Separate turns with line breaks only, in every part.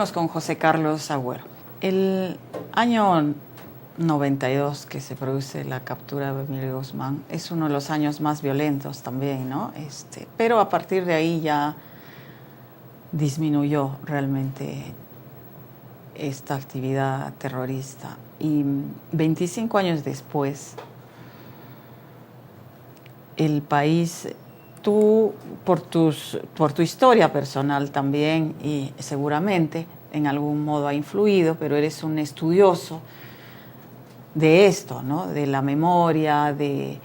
Seguimos con José Carlos Agüero. El año 92 que se produce la captura de Emilio Guzmán es uno de los años más violentos también, ¿no? Pero a partir de ahí ya disminuyó realmente esta actividad terrorista. Y 25 años después, el país, tú por tu historia personal también, y seguramente en algún modo ha influido, pero eres un estudioso de esto, ¿no? De la memoria, de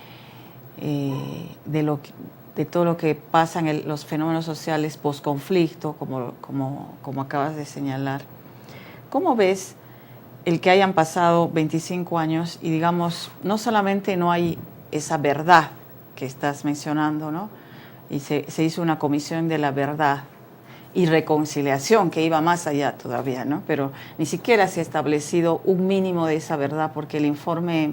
todo lo que pasa en los fenómenos sociales post-conflicto, como acabas de señalar. ¿Cómo ves el que hayan pasado 25 años y, digamos, no solamente no hay esa verdad que estás mencionando, ¿no? Y se hizo una comisión de la verdad y reconciliación que iba más allá todavía, ¿no? Pero ni siquiera se ha establecido un mínimo de esa verdad, porque el informe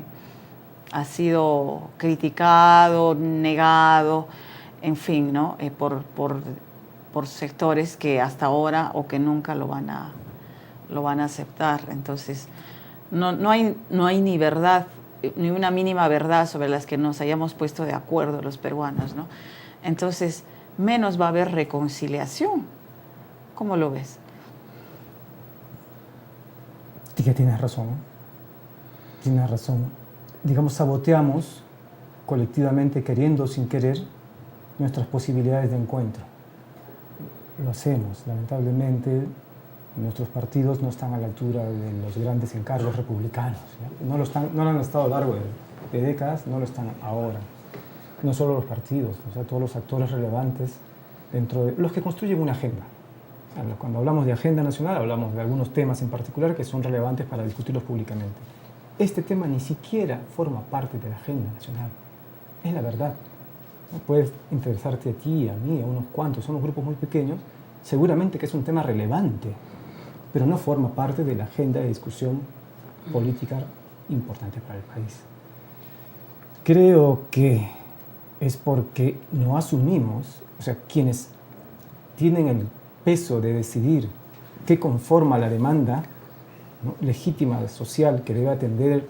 ha sido criticado, negado, en fin, ¿no? Por sectores que hasta ahora o que nunca lo van a aceptar. Entonces, no hay ni verdad, ni una mínima verdad sobre las que nos hayamos puesto de acuerdo los peruanos, ¿no? Entonces, menos va a haber reconciliación. ¿Cómo lo ves?
Sí que tienes razón. Tienes razón. Digamos, saboteamos colectivamente, queriendo o sin querer, nuestras posibilidades de encuentro. Lo hacemos. Lamentablemente, nuestros partidos no están a la altura de los grandes encargos republicanos. No lo han estado a lo largo de décadas, no lo están ahora. No solo los partidos, o sea, todos los actores relevantes dentro de los que construyen una agenda. Cuando hablamos de agenda nacional, hablamos de algunos temas en particular que son relevantes para discutirlos públicamente. Este tema ni siquiera forma parte de la agenda nacional. Es la verdad. Puede interesarte a ti, a mí, a unos cuantos, son unos grupos muy pequeños, seguramente que es un tema relevante, pero no forma parte de la agenda de discusión política importante para el país. Creo que es porque no asumimos, o sea, quienes tienen el peso de decidir qué conforma la demanda, ¿no?, legítima, social, que debe atender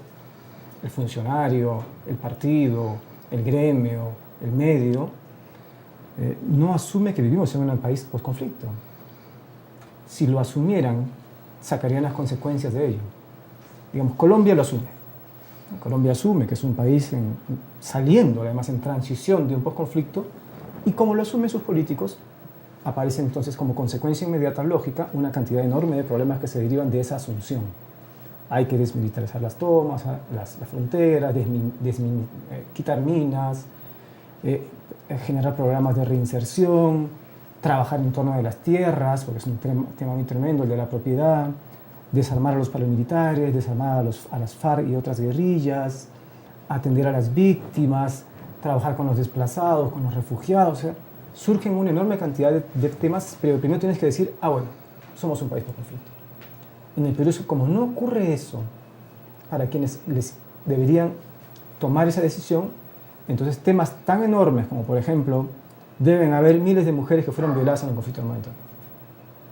el funcionario, el partido, el gremio, el medio, no asume que vivimos en un país post-conflicto. Si lo asumieran, sacarían las consecuencias de ello. Digamos, Colombia lo asume. Colombia asume que es un país saliendo, además, en transición de un post-conflicto, y como lo asumen sus políticos, aparece entonces como consecuencia inmediata lógica una cantidad enorme de problemas que se derivan de esa asunción. Hay que desmilitarizar las tomas, las fronteras, quitar minas, generar programas de reinserción, trabajar en torno de las tierras, porque es un tema muy tremendo, el de la propiedad, desarmar a los paramilitares, desarmar a las FARC y otras guerrillas, atender a las víctimas, trabajar con los desplazados, con los refugiados. O sea, surgen una enorme cantidad de temas, pero primero tienes que decir, bueno, somos un país por conflicto. En el Perú, como no ocurre eso, para quienes les deberían tomar esa decisión, entonces temas tan enormes como, por ejemplo, deben haber miles de mujeres que fueron violadas en el conflicto armado.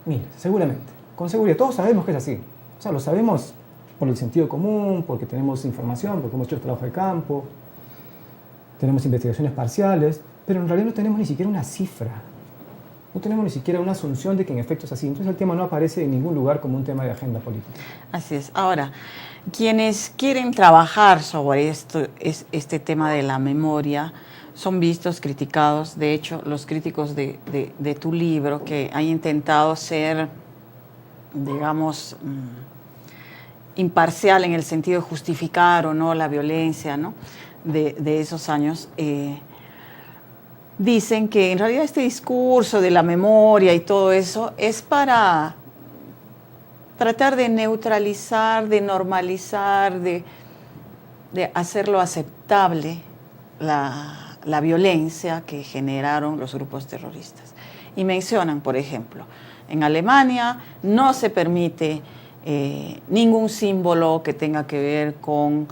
Miles, seguramente, con seguridad. Todos sabemos que es así. O sea, lo sabemos por el sentido común, porque tenemos información, porque hemos hecho trabajo de campo, tenemos investigaciones parciales, pero en realidad no tenemos ni siquiera una cifra. No tenemos ni siquiera una asunción de que en efecto es así. Entonces el tema no aparece en ningún lugar como un tema de agenda política.
Así es. Ahora, quienes quieren trabajar sobre este tema de la memoria son vistos, criticados. De hecho, los críticos de tu libro, que han intentado ser, digamos, imparcial en el sentido de justificar o no la violencia, ¿no?, de esos años, dicen que en realidad este discurso de la memoria y todo eso es para tratar de neutralizar, de normalizar, de hacerlo aceptable la violencia que generaron los grupos terroristas. Y mencionan, por ejemplo, en Alemania no se permite ningún símbolo que tenga que ver con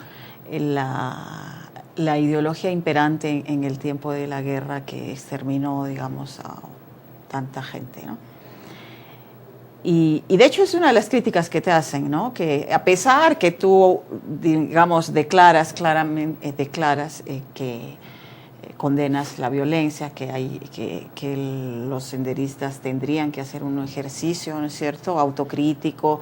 la ideología imperante en el tiempo de la guerra que exterminó, digamos, a tanta gente, ¿no? Y de hecho es una de las críticas que te hacen, ¿no? Que a pesar que tú, digamos, declaras claramente, que condenas la violencia, que los senderistas tendrían que hacer un ejercicio, ¿no es cierto?, autocrítico.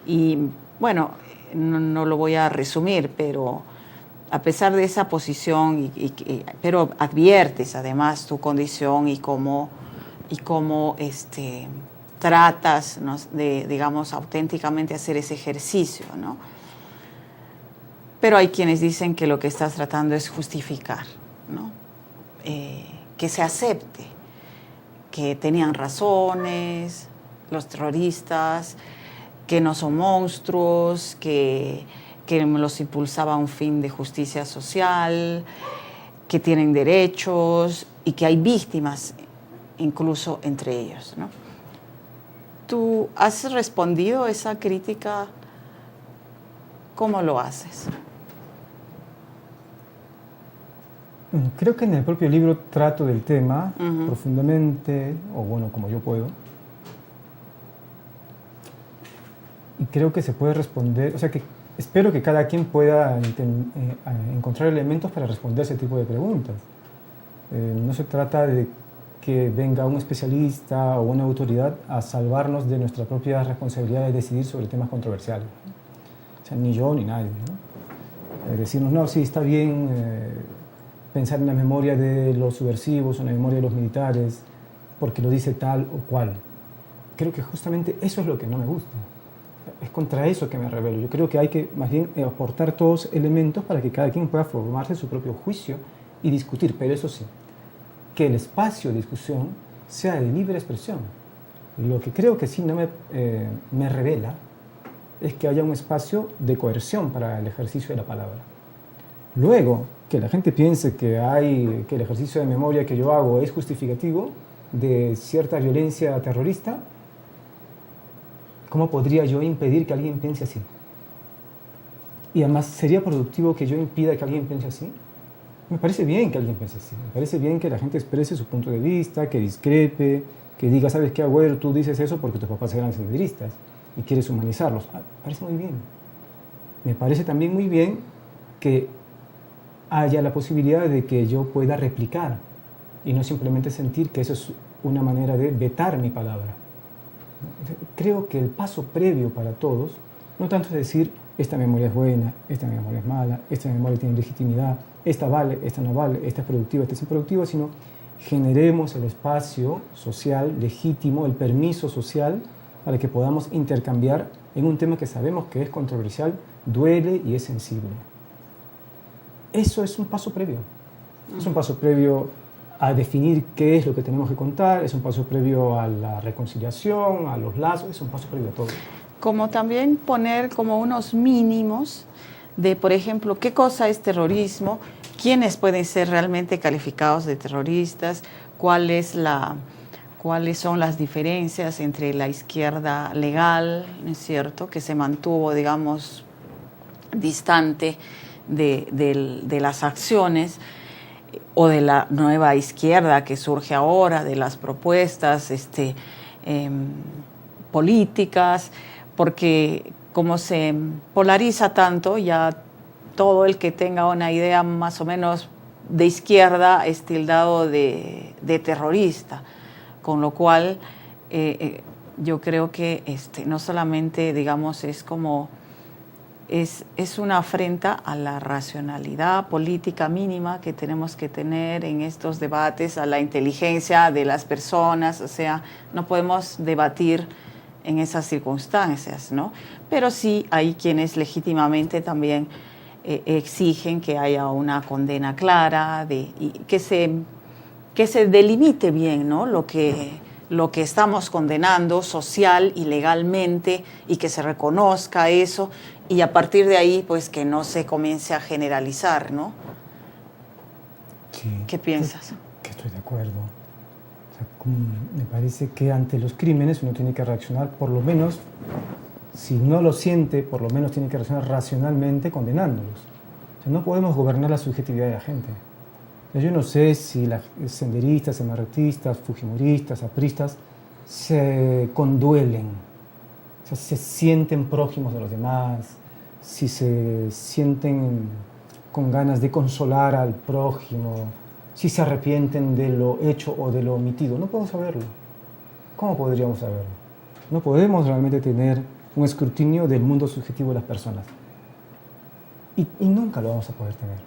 Y bueno, no lo voy a resumir, pero a pesar de esa posición, pero adviertes además tu condición y cómo tratas, ¿no?, de, digamos, auténticamente hacer ese ejercicio, ¿no? Pero hay quienes dicen que lo que estás tratando es justificar, ¿no? Que se acepte, que tenían razones los terroristas, que no son monstruos, que los impulsaba un fin de justicia social, que tienen derechos y que hay víctimas incluso entre ellos, ¿no? ¿Tú has respondido a esa crítica? ¿Cómo lo haces?
Bueno, creo que en el propio libro trato del tema profundamente, o bueno, como yo puedo. Y creo que se puede responder, o sea que espero que cada quien pueda encontrar elementos para responder ese tipo de preguntas. No se trata de que venga un especialista o una autoridad a salvarnos de nuestra propia responsabilidad de decidir sobre temas controversiales. O sea, ni yo ni nadie, ¿no? Decirnos, no, sí, está bien pensar en la memoria de los subversivos o en la memoria de los militares porque lo dice tal o cual. Creo que justamente eso es lo que no me gusta. Es contra eso que me rebelo. Yo creo que hay que más bien aportar todos elementos para que cada quien pueda formarse su propio juicio y discutir, pero eso sí, que el espacio de discusión sea de libre expresión. Lo que creo que sí no me revela es que haya un espacio de coerción para el ejercicio de la palabra. Luego, que la gente piense que el ejercicio de memoria que yo hago es justificativo de cierta violencia terrorista, ¿cómo podría yo impedir que alguien piense así? Y además, ¿sería productivo que yo impida que alguien piense así? Me parece bien que alguien piense así. Me parece bien que la gente exprese su punto de vista, que discrepe, que diga, ¿sabes qué, abuelo? Tú dices eso porque tus papás eran senderistas y quieres humanizarlos. Me parece muy bien. Me parece también muy bien que haya la posibilidad de que yo pueda replicar y no simplemente sentir que eso es una manera de vetar mi palabra. Creo que el paso previo para todos, no tanto es decir, esta memoria es buena, esta memoria es mala, esta memoria tiene legitimidad, esta vale, esta no vale, esta es productiva, esta es improductiva, sino generemos el espacio social legítimo, el permiso social para que podamos intercambiar en un tema que sabemos que es controversial, duele y es sensible. Eso es un paso previo. Es un paso previo a definir qué es lo que tenemos que contar, es un paso previo a la reconciliación, a los lazos, es un paso previo a todo.
Como también poner como unos mínimos de, por ejemplo, qué cosa es terrorismo, quiénes pueden ser realmente calificados de terroristas, cuáles son las diferencias entre la izquierda legal, ¿no es cierto?, que se mantuvo, digamos, distante de las acciones, o de la nueva izquierda que surge ahora, de las propuestas políticas, porque como se polariza tanto, ya todo el que tenga una idea más o menos de izquierda es tildado de terrorista, con lo cual yo creo que no solamente, digamos, es como es una afrenta a la racionalidad política mínima que tenemos que tener en estos debates, a la inteligencia de las personas, o sea, no podemos debatir en esas circunstancias, ¿no? Pero sí hay quienes legítimamente también exigen que haya una condena clara, y que se delimite bien, ¿no?, lo que estamos condenando social y legalmente, y que se reconozca eso, y a partir de ahí, pues, que no se comience a generalizar, ¿no?
Sí,
¿Qué piensas?
Que estoy de acuerdo. O sea, me parece que ante los crímenes uno tiene que reaccionar, por lo menos, si no lo siente, por lo menos tiene que reaccionar racionalmente condenándolos. O sea, no podemos gobernar la subjetividad de la gente. Yo no sé si los senderistas, emarretistas, fujimoristas, apristas se conduelen sea, se sienten prójimos de los demás, si se sienten con ganas de consolar al prójimo, si se arrepienten de lo hecho o de lo omitido. No podemos saberlo. ¿Cómo podríamos saberlo? No podemos realmente tener un escrutinio del mundo subjetivo de las personas. Y nunca lo vamos a poder tener.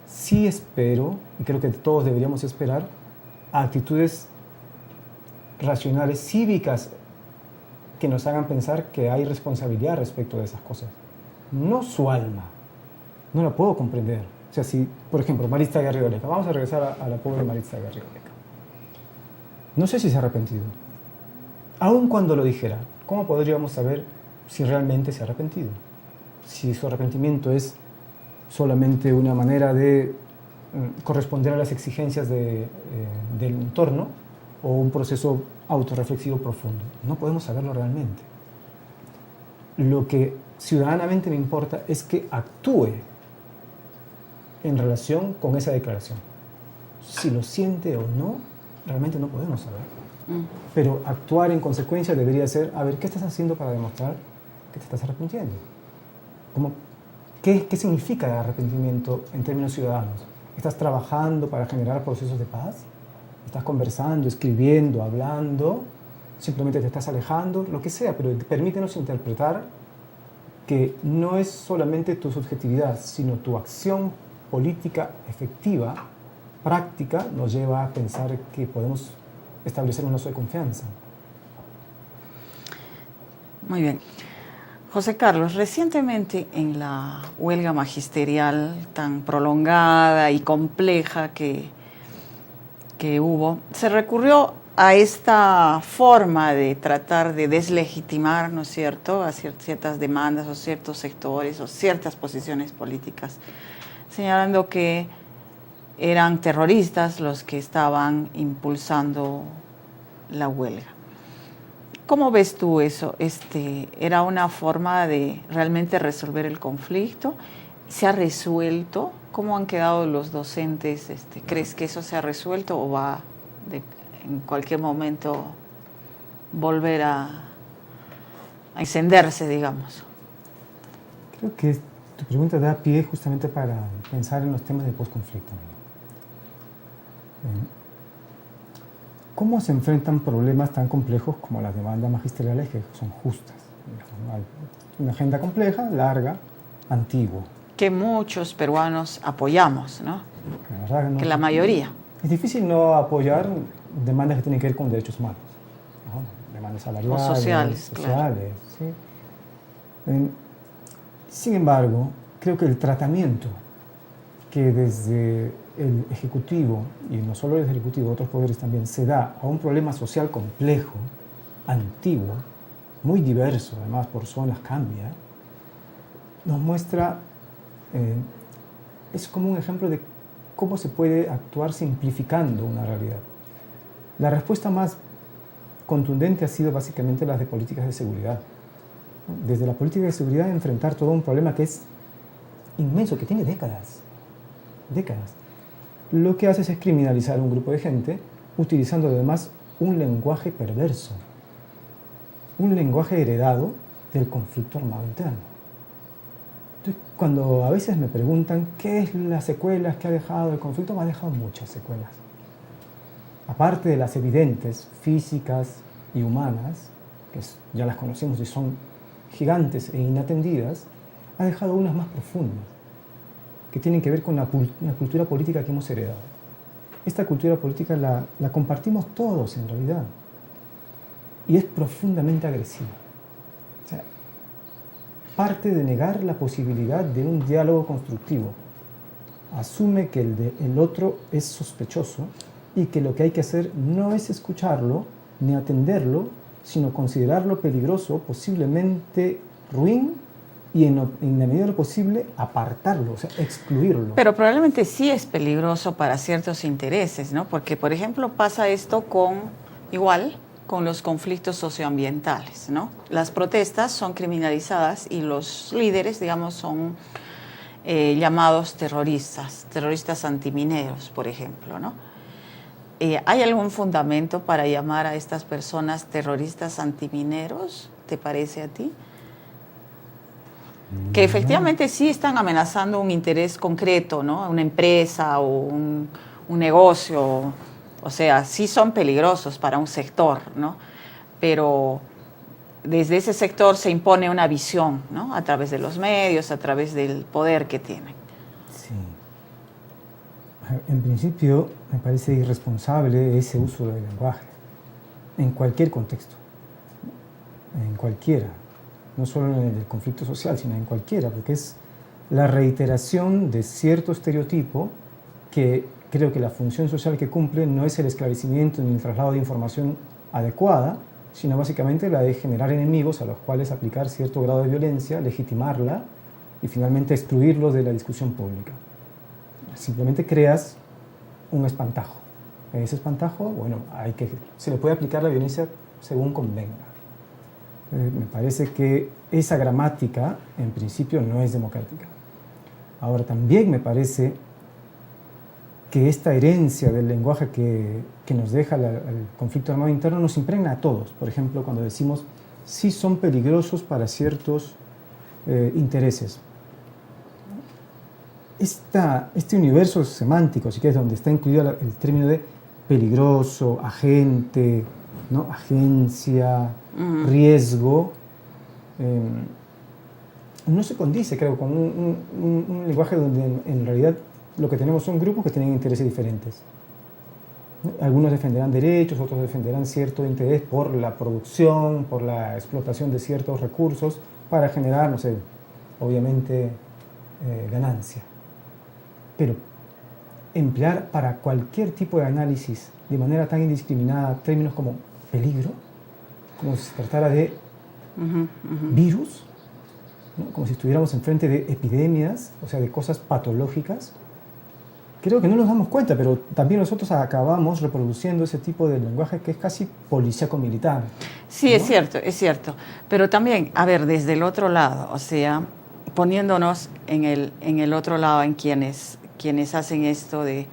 Sí espero, y creo que todos deberíamos esperar, actitudes racionales, cívicas, que nos hagan pensar que hay responsabilidad respecto de esas cosas. No su alma. No la puedo comprender. O sea, si, por ejemplo, Maritza Garrido-Leca, vamos a regresar a la pobre Maritza Garrido-Leca. No sé si se ha arrepentido. Aun cuando lo dijera, ¿cómo podríamos saber si realmente se ha arrepentido? Si su arrepentimiento es solamente una manera de corresponder a las exigencias del entorno o un proceso autorreflexivo profundo. No podemos saberlo realmente. Lo que ciudadanamente me importa es que actúe en relación con esa declaración. Si lo siente o no, realmente no podemos saber. Pero actuar en consecuencia debería ser, a ver, ¿qué estás haciendo para demostrar que te estás arrepintiendo? ¿Qué significa arrepentimiento en términos ciudadanos? ¿Estás trabajando para generar procesos de paz? ¿Estás conversando, escribiendo, hablando? ¿Simplemente te estás alejando? Lo que sea, pero permítenos interpretar que no es solamente tu subjetividad, sino tu acción política efectiva, práctica, nos lleva a pensar que podemos establecer un lazo de confianza.
Muy bien. José Carlos, recientemente en la huelga magisterial tan prolongada y compleja que hubo, se recurrió a esta forma de tratar de deslegitimar, ¿no es cierto?, a ciertas demandas o ciertos sectores o ciertas posiciones políticas, señalando que eran terroristas los que estaban impulsando la huelga. ¿Cómo ves tú eso? ¿Era una forma de realmente resolver el conflicto? ¿Se ha resuelto? ¿Cómo han quedado los docentes? ¿Crees que eso se ha resuelto o va en cualquier momento volver a encenderse, digamos?
Creo que tu pregunta da pie justamente para pensar en los temas de posconflicto. ¿Cómo se enfrentan problemas tan complejos como las demandas magisteriales que son justas? Hay una agenda compleja, larga, antigua.
Que muchos peruanos apoyamos, ¿no?
La verdad no,
que la mayoría.
Es difícil no apoyar demandas que tienen que ver con derechos humanos, ¿no? Demandas salariales,
o sociales, claro.
¿sí? Sin embargo, creo que el tratamiento que desde el Ejecutivo, y no solo el Ejecutivo, otros poderes también, se da a un problema social complejo, antiguo, muy diverso, además por zonas cambia, nos muestra, es como un ejemplo de cómo se puede actuar simplificando una realidad. La respuesta más contundente ha sido básicamente la de políticas de seguridad. Desde la política de seguridad, enfrentar todo un problema que es inmenso, que tiene décadas. Lo que hace es criminalizar a un grupo de gente utilizando además un lenguaje perverso, un lenguaje heredado del conflicto armado interno. Entonces, cuando a veces me preguntan qué es las secuelas que ha dejado el conflicto, me ha dejado muchas secuelas. Aparte de las evidentes, físicas y humanas, que ya las conocemos y son gigantes e inatendidas, ha dejado unas más profundas, que tienen que ver con la cultura política que hemos heredado. Esta cultura política la compartimos todos en realidad, y es profundamente agresiva. O sea, parte de negar la posibilidad de un diálogo constructivo. Asume que el otro es sospechoso y que lo que hay que hacer no es escucharlo ni atenderlo, sino considerarlo peligroso, posiblemente ruin, y en la medida de lo posible apartarlo, o sea, excluirlo.
Pero probablemente sí es peligroso para ciertos intereses, ¿no? Porque, por ejemplo, pasa esto con los conflictos socioambientales, ¿no? Las protestas son criminalizadas y los líderes, digamos, son llamados terroristas antimineros, por ejemplo, ¿no? ¿Hay algún fundamento para llamar a estas personas terroristas antimineros? ¿te parece a ti? Que efectivamente sí están amenazando un interés concreto, ¿no? Una empresa o un negocio, o sea, sí son peligrosos para un sector, ¿no? Pero desde ese sector se impone una visión, ¿no? A través de los medios, a través del poder que tienen.
Sí. En principio, me parece irresponsable ese uso del lenguaje, en cualquier contexto, en cualquiera, no solo en el conflicto social, sino en cualquiera, porque es la reiteración de cierto estereotipo que creo que la función social que cumple no es el esclarecimiento ni el traslado de información adecuada, sino básicamente la de generar enemigos a los cuales aplicar cierto grado de violencia, legitimarla y finalmente excluirlos de la discusión pública. Simplemente creas un espantajo. En ese espantajo, bueno, se le puede aplicar la violencia según convenga. Me parece que esa gramática, en principio, no es democrática. Ahora, también me parece que esta herencia del lenguaje que nos deja el conflicto armado interno nos impregna a todos. Por ejemplo, cuando decimos, sí son peligrosos para ciertos intereses. Este universo semántico, si quieres, donde está incluido el término de peligroso, agente, ¿no? Agencia, riesgo, no se condice, creo, con un lenguaje donde en realidad lo que tenemos son grupos que tienen intereses diferentes. Algunos defenderán derechos, otros defenderán cierto interés por la producción, por la explotación de ciertos recursos para generar, no sé, obviamente ganancia. Pero emplear para cualquier tipo de análisis de manera tan indiscriminada términos como peligro, como si se tratara de virus, ¿no? Como si estuviéramos enfrente de epidemias, o sea, de cosas patológicas. Creo que no nos damos cuenta, pero también nosotros acabamos reproduciendo ese tipo de lenguaje que es casi policíaco-militar.
Sí,
¿no?
es cierto. Pero también, a ver, desde el otro lado, o sea, poniéndonos en el otro lado, en quienes hacen esto de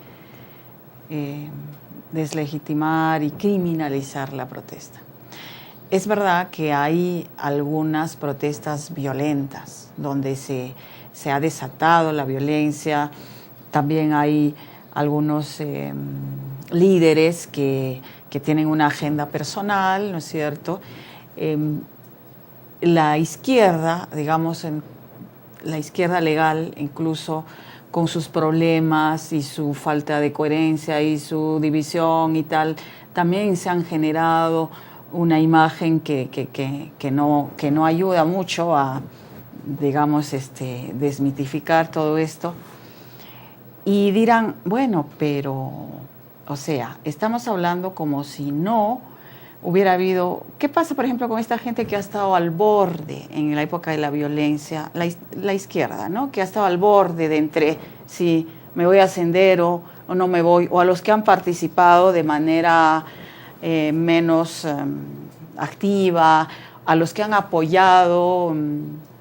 deslegitimar y criminalizar la protesta. Es verdad que hay algunas protestas violentas donde se ha desatado la violencia. También hay algunos líderes que tienen una agenda personal, ¿no es cierto? La izquierda, digamos, la izquierda legal, incluso con sus problemas y su falta de coherencia y su división y tal, también se han generado una imagen que no ayuda mucho a, digamos, desmitificar todo esto. Y dirán, bueno, pero, o sea, estamos hablando como si no hubiera habido... ¿Qué pasa, por ejemplo, con esta gente que ha estado al borde en la época de la violencia, la izquierda, ¿no? Que ha estado al borde de entre si me voy a Sendero o no me voy, o a los que han participado de manera menos activa, a los que han apoyado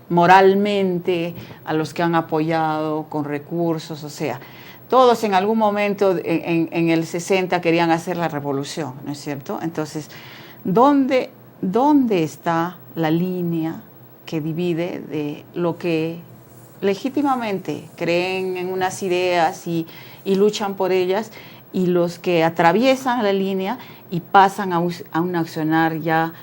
moralmente, a los que han apoyado con recursos, o sea, todos en algún momento en el 60 querían hacer la revolución, ¿no es cierto? Entonces, ¿dónde está la línea que divide de lo que legítimamente creen en unas ideas y luchan por ellas, y los que atraviesan la línea y pasan a un accionar ya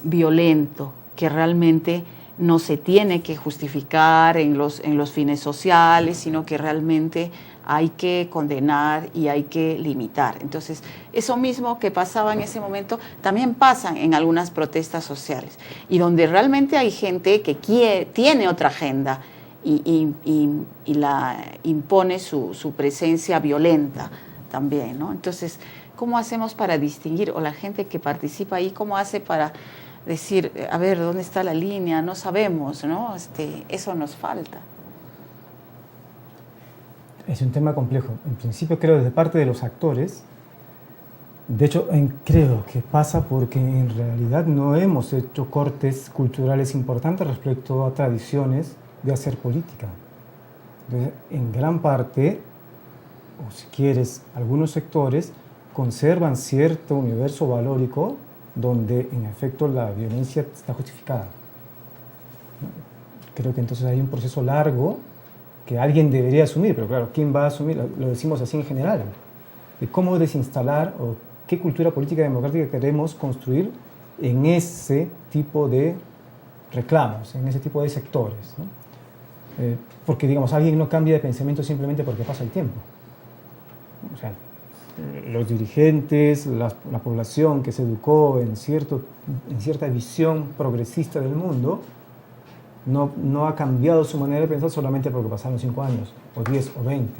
violento, que realmente no se tiene que justificar en los fines sociales, sino que realmente hay que condenar y hay que limitar? Entonces, eso mismo que pasaba en ese momento también pasa en algunas protestas sociales, y donde realmente hay gente que tiene otra agenda y la impone su presencia violenta también, ¿no? Entonces, ¿cómo hacemos para distinguir? O la gente que participa ahí, ¿cómo hace para decir, a ver, ¿dónde está la línea? No sabemos, ¿no? Eso nos falta.
Es un tema complejo. En principio creo desde parte de los actores, de hecho creo que pasa porque en realidad no hemos hecho cortes culturales importantes respecto a tradiciones de hacer política. Entonces, en gran parte, o si quieres, algunos sectores conservan cierto universo valórico donde en efecto la violencia está justificada. Creo que entonces hay un proceso largo que alguien debería asumir, pero claro, ¿quién va a asumir? Lo decimos así en general, de cómo desinstalar o qué cultura política democrática queremos construir en ese tipo de reclamos, en ese tipo de sectores, ¿no? Porque, digamos, alguien no cambia de pensamiento simplemente porque pasa el tiempo. O sea, los dirigentes, la población que se educó en cierta visión progresista del mundo, no ha cambiado su manera de pensar solamente porque pasaron 5 años, o 10, o 20.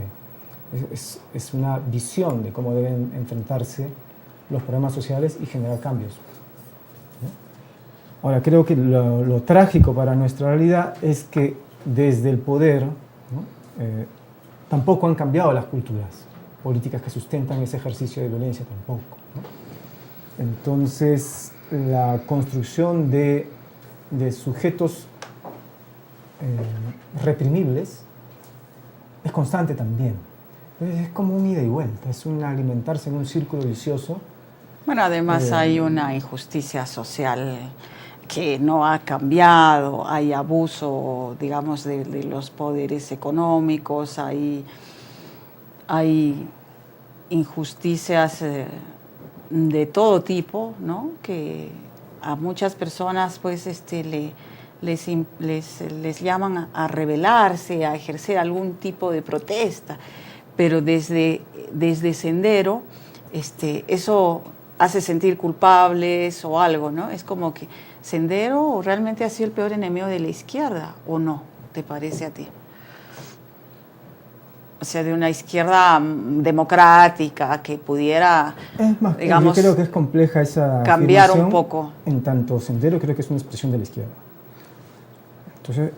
Es una visión de cómo deben enfrentarse los problemas sociales y generar cambios. Ahora, creo que lo trágico para nuestra realidad es que desde el poder, ¿no? Tampoco han cambiado las culturas políticas que sustentan ese ejercicio de violencia tampoco, ¿no? Entonces, la construcción de sujetos reprimibles es constante también. Entonces, es como un ida y vuelta, es un alimentarse en un círculo vicioso.
Bueno, además hay una injusticia social que no ha cambiado, hay abuso, digamos, de los poderes económicos, hay injusticias de todo tipo, ¿no? Que a muchas personas pues les llaman a rebelarse, a ejercer algún tipo de protesta, pero desde Sendero eso hace sentir culpables o algo, ¿no? Es como que Sendero realmente ha sido el peor enemigo de la izquierda, ¿o no? ¿Te parece a ti? O sea, de una izquierda democrática que pudiera,
es más,
digamos,
yo creo que es compleja esa
cambiar un poco.
En tanto Sendero creo que es una expresión de la izquierda. Entonces,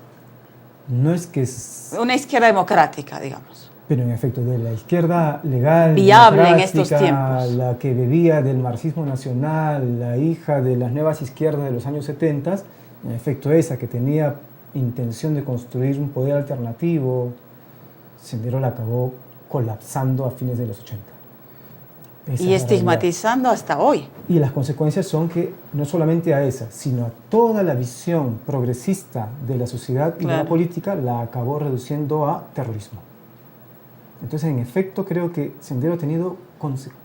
no es que es...
Una izquierda democrática, digamos.
Pero en efecto, de la izquierda legal,
viable en estos tiempos.
La que bebía del marxismo nacional, la hija de las nuevas izquierdas de los años 70, en efecto esa que tenía intención de construir un poder alternativo, Sendero la acabó colapsando a fines de los 80.
Y estigmatizando hasta hoy.
Y las consecuencias son que no solamente a esa, sino a toda la visión progresista de la sociedad y de la política la acabó reduciendo a terrorismo. Entonces, en efecto, creo que Sendero ha tenido,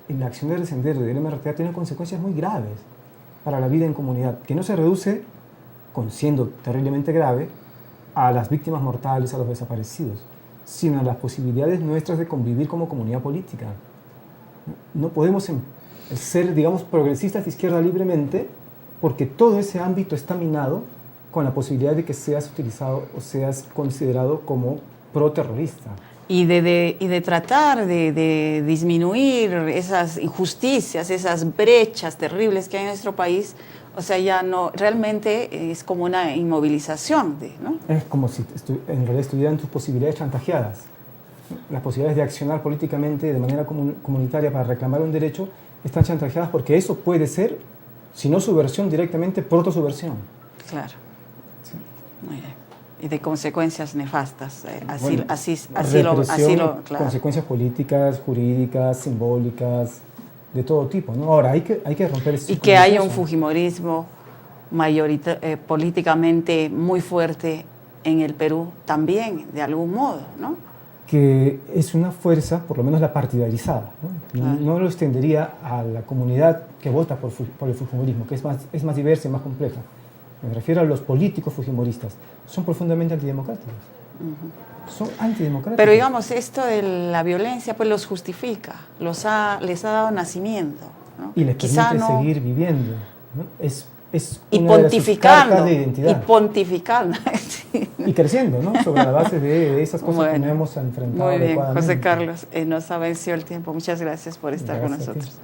el accionar de Sendero y del MRTA ha tenido consecuencias muy graves para la vida en comunidad, que no se reduce, siendo terriblemente grave, a las víctimas mortales, a los desaparecidos, sino a las posibilidades nuestras de convivir como comunidad política. No podemos ser, digamos, progresistas de izquierda libremente porque todo ese ámbito está minado con la posibilidad de que seas utilizado o seas considerado como pro-terrorista. Y
de tratar de disminuir esas injusticias, esas brechas terribles que hay en nuestro país, o sea, ya no, realmente es como una inmovilización, ¿no?
Es como si en realidad estuvieran tus posibilidades chantajeadas. Las posibilidades de accionar políticamente de manera comunitaria para reclamar un derecho están chantajeadas porque eso puede ser, si no subversión, directamente proto-subversión.
Claro. Sí. Muy bien. Y de consecuencias nefastas,
bueno,
así
claro. Consecuencias políticas, jurídicas, simbólicas, de todo tipo, ¿no? Ahora, hay que romper ese...
Y que haya un fujimorismo políticamente muy fuerte en el Perú también, de algún modo, ¿no?
Que es una fuerza, por lo menos la partidarizada, ¿no? Claro. No lo extendería a la comunidad que vota por el fujimorismo, que es más diversa y más compleja. Me refiero a los políticos fujimoristas. Son profundamente antidemocráticos. Son antidemocráticos.
Pero digamos, esto de la violencia pues los justifica, les ha dado nacimiento, ¿no?
Y les permite seguir viviendo, ¿no? Es
y
una
pontificando,
de sus cartas de identidad.
Y pontificando.
Sí. Y creciendo, ¿no? Sobre la base de esas cosas que no hemos enfrentado.
Muy bien, José Carlos, nos ha vencido el tiempo. Muchas gracias por estar con nosotros.